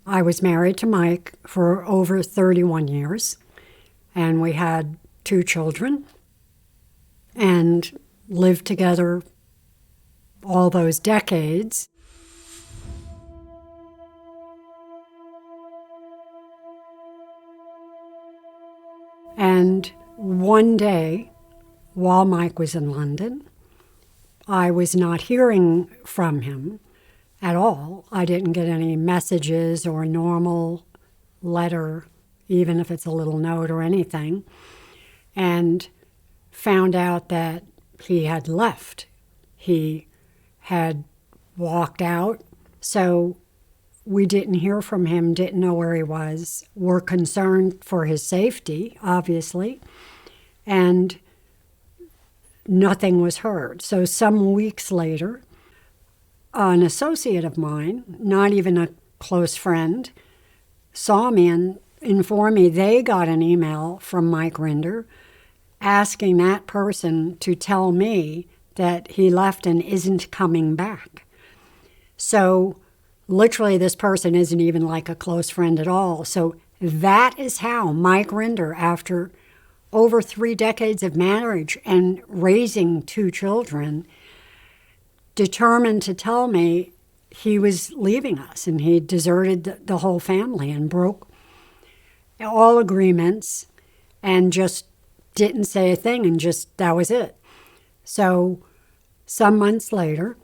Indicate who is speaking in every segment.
Speaker 1: I was married to Mike for over 31 years, and we had 2 children and lived together all those decades. And one day, while Mike was in London, I was not hearing from him at all. I didn't get any messages or normal letter, even if it's a little note or anything, and found out that he had left. He had walked out, so we didn't hear from him, didn't know where he was. We're concerned for his safety, obviously, and nothing was heard. So some weeks later, an associate of mine, not even a close friend, saw me and informed me they got an email from Mike Rinder asking that person to tell me that he left and isn't coming back. So literally this person isn't even like a close friend at all. So that is how Mike Rinder, after over 3 decades of marriage and raising 2 children, determined to tell me he was leaving us and he deserted the whole family and broke all agreements and just didn't say a thing, and just that was it. So some months later,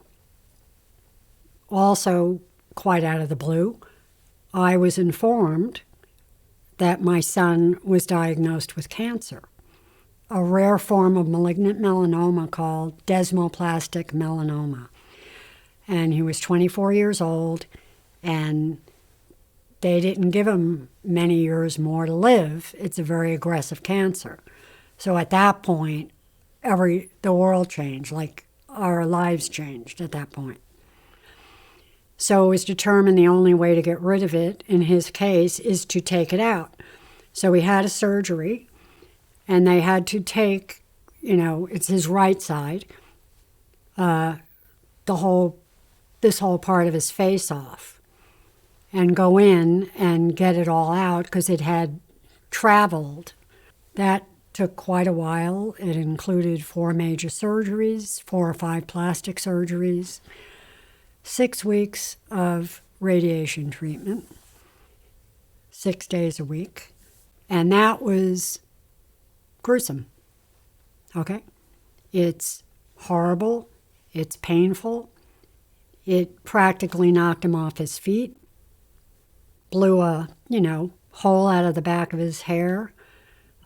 Speaker 1: also quite out of the blue, I was informed that my son was diagnosed with cancer, a rare form of malignant melanoma called desmoplastic melanoma. And he was 24 years old, and they didn't give him many years more to live. It's a very aggressive cancer. So at that point, the world changed, like our lives changed at that point. So it was determined the only way to get rid of it, in his case, is to take it out. So he had a surgery, and they had to take, it's his right side, this whole part of his face off, and go in and get it all out because it had traveled. That took quite a while. It included 4 major surgeries, 4 or 5 plastic surgeries, 6 weeks of radiation treatment, 6 days a week. And that was gruesome, okay? It's horrible. It's painful. It practically knocked him off his feet, blew a, hole out of the back of his hair.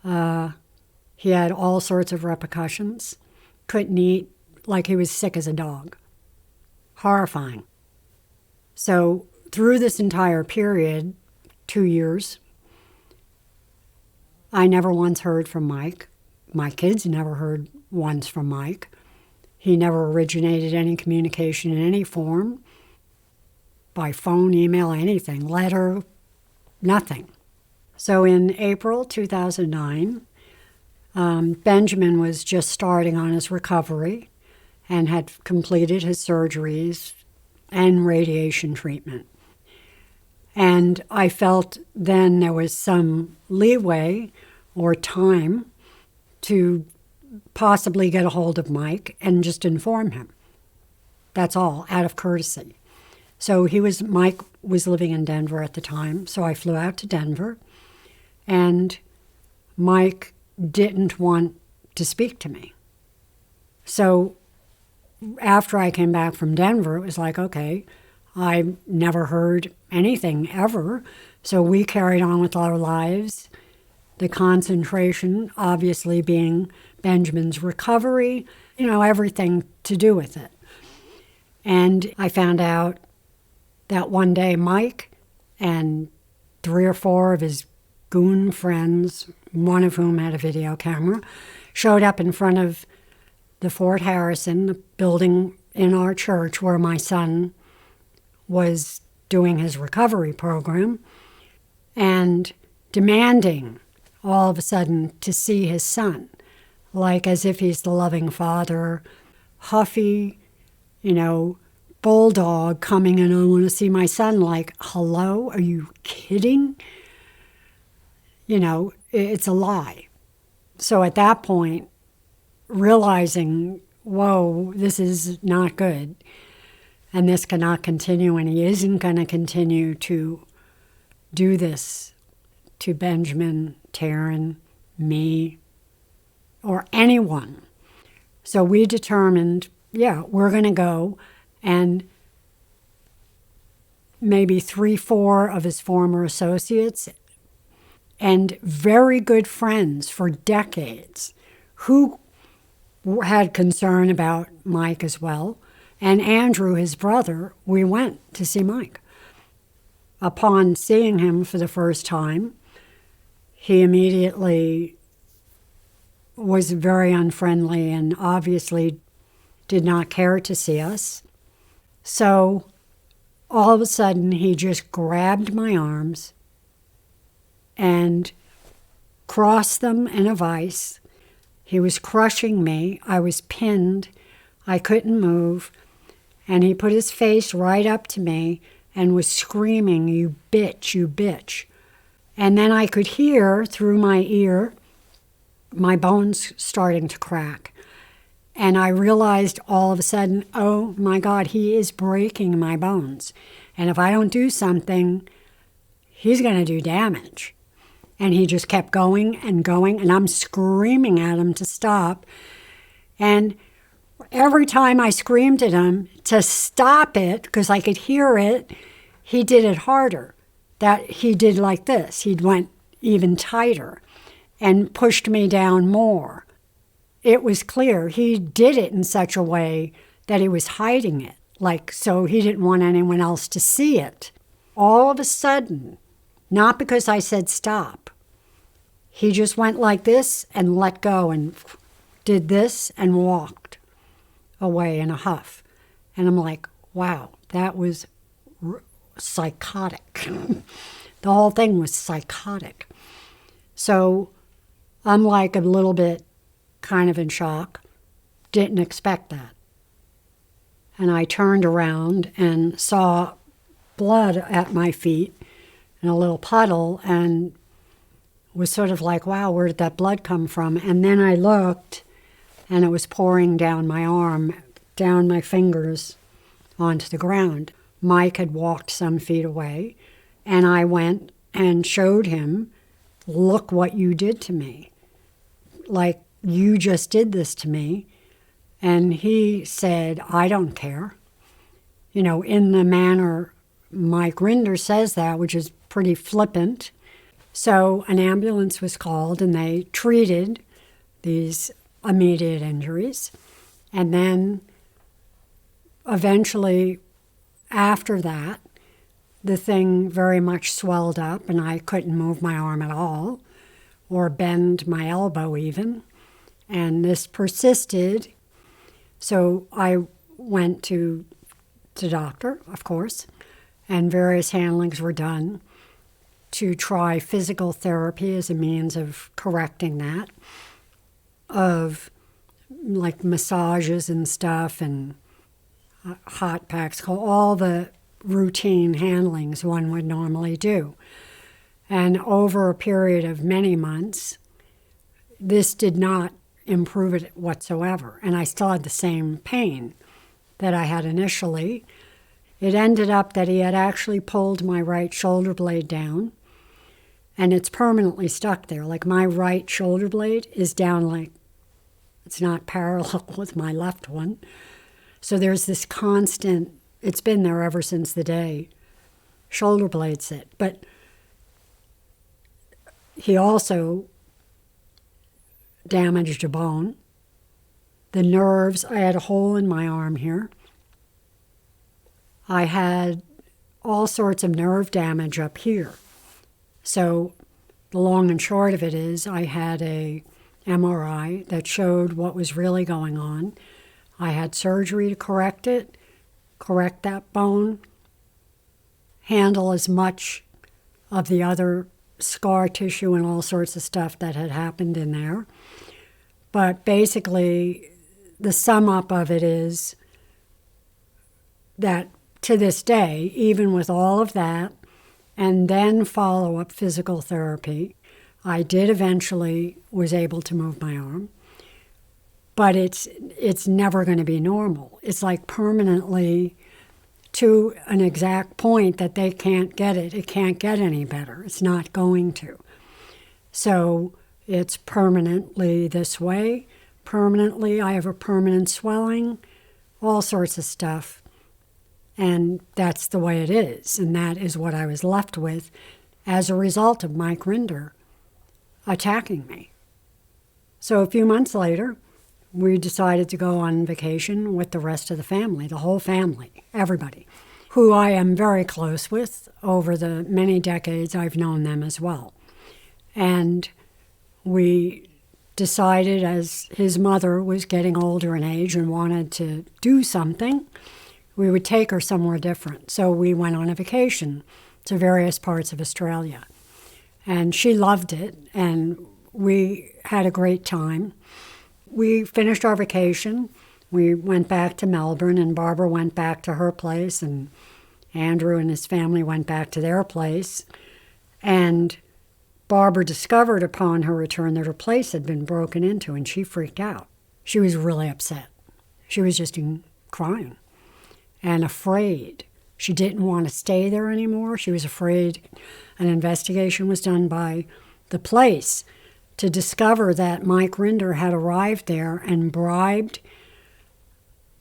Speaker 1: He had all sorts of repercussions. Couldn't eat, like he was sick as a dog. Horrifying. So through this entire period, 2 years, I never once heard from Mike. My kids never heard once from Mike. He never originated any communication in any form, by phone, email, anything, letter, nothing. So in April 2009, Benjamin was just starting on his recovery and had completed his surgeries and radiation treatment. And I felt then there was some leeway or time to possibly get a hold of Mike and just inform him. That's all, out of courtesy. So Mike was living in Denver at the time, so I flew out to Denver, and Mike didn't want to speak to me. So after I came back from Denver, it was like, okay, I never heard anything ever, so we carried on with our lives. The concentration, obviously, being Benjamin's recovery, everything to do with it. And I found out that one day Mike and 3 or 4 of his goon friends, one of whom had a video camera, showed up in front of the Fort Harrison, the building in our church where my son was doing his recovery program, and demanding all of a sudden to see his son, like as if he's the loving father, huffy, bulldog coming in, I want to see my son, like, hello, are you kidding? You know, it's a lie. So at that point, realizing, whoa, this is not good, and this cannot continue, and he isn't going to continue to do this to Benjamin, Taryn, me, or anyone. So we determined, yeah, we're going to go, and maybe 3-4 of his former associates and very good friends for decades who had concern about Mike as well. And Andrew, his brother, we went to see Mike. Upon seeing him for the first time, he immediately was very unfriendly and obviously did not care to see us. So all of a sudden, he just grabbed my arms and crossed them in a vice. He was crushing me. I was pinned. I couldn't move. And he put his face right up to me and was screaming, "You bitch, you bitch." And then I could hear through my ear my bones starting to crack. And I realized all of a sudden, oh my God, he is breaking my bones. And if I don't do something, he's going to do damage. And he just kept going, and I'm screaming at him to stop. And every time I screamed at him to stop it, because I could hear it, he did it harder. That he did like this. He went even tighter and pushed me down more. It was clear he did it in such a way that he was hiding it, like so he didn't want anyone else to see it. All of a sudden, not because I said stop, he just went like this and let go and did this and walked away in a huff. And I'm like, wow, that was psychotic. The whole thing was psychotic. So I'm like a little bit kind of in shock. Didn't expect that. And I turned around and saw blood at my feet in a little puddle and was sort of like, wow, where did that blood come from? And then I looked and it was pouring down my arm, down my fingers onto the ground. Mike had walked some feet away, and I went and showed him, look what you did to me. Like, you just did this to me. And he said, I don't care. You know, in the manner Mike Rinder says that, which is pretty flippant. So an ambulance was called, and they treated these immediate injuries. And then eventually, after that, the thing very much swelled up, and I couldn't move my arm at all, or bend my elbow even. And this persisted. So I went to the doctor, of course, and various handlings were done to try physical therapy as a means of correcting that, of like massages and stuff and hot packs, all the routine handlings one would normally do. And over a period of many months, this did not improve it whatsoever. And I still had the same pain that I had initially. It ended up that he had actually pulled my right shoulder blade down, and it's permanently stuck there. Like, my right shoulder blade is down, like it's not parallel with my left one. So there's this constant, it's been there ever since the day shoulder blade sit. But he also damaged a bone. The nerves, I had a hole in my arm here. I had all sorts of nerve damage up here. So the long and short of it is I had a MRI that showed what was really going on. I had surgery to correct it, correct that bone, handle as much of the other scar tissue and all sorts of stuff that had happened in there. But basically, the sum up of it is that to this day, even with all of that, and then follow-up physical therapy, I did eventually was able to move my arm. But it's never going to be normal. It's like permanently to an exact point that they can't get it. It can't get any better. It's not going to. So it's permanently this way. Permanently, I have a permanent swelling, all sorts of stuff. And that's the way it is. And that is what I was left with as a result of Mike Rinder attacking me. So a few months later, we decided to go on vacation with the rest of the family, the whole family, everybody, who I am very close with. Over the many decades, I've known them as well. And we decided, as his mother was getting older in age and wanted to do something, we would take her somewhere different. So we went on a vacation to various parts of Australia. And she loved it, and we had a great time. We finished our vacation. We went back to Melbourne, and Barbara went back to her place, and Andrew and his family went back to their place. And Barbara discovered upon her return that her place had been broken into, and she freaked out. She was really upset. She was just crying and afraid. She didn't want to stay there anymore. She was afraid an investigation was done by the place to discover that Mike Rinder had arrived there and bribed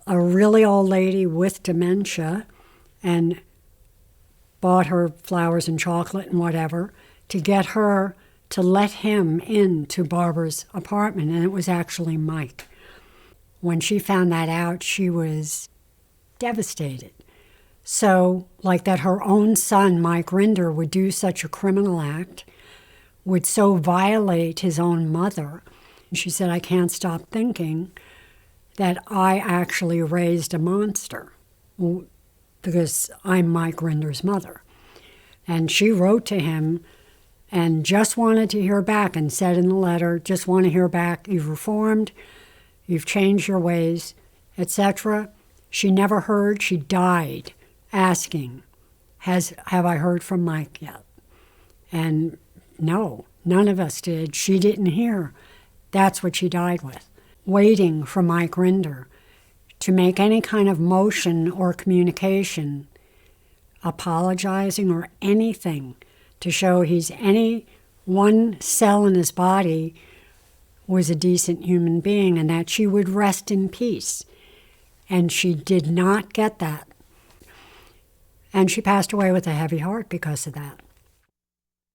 Speaker 1: a really old lady with dementia and bought her flowers and chocolate and whatever to get her to let him into Barbara's apartment, and it was actually Mike. When she found that out, she was devastated. So, like that her own son, Mike Rinder, would do such a criminal act, would so violate his own mother. And she said, I can't stop thinking that I actually raised a monster because I'm Mike Rinder's mother. And she wrote to him and just wanted to hear back and said in the letter, just want to hear back, you've reformed, you've changed your ways, etc. She never heard. She died asking, have I heard from Mike yet? And no, none of us did. She didn't hear. That's what she died with, waiting for Mike Rinder to make any kind of motion or communication, apologizing or anything to show he's any one cell in his body was a decent human being and that she would rest in peace. And she did not get that. And she passed away with a heavy heart because of that.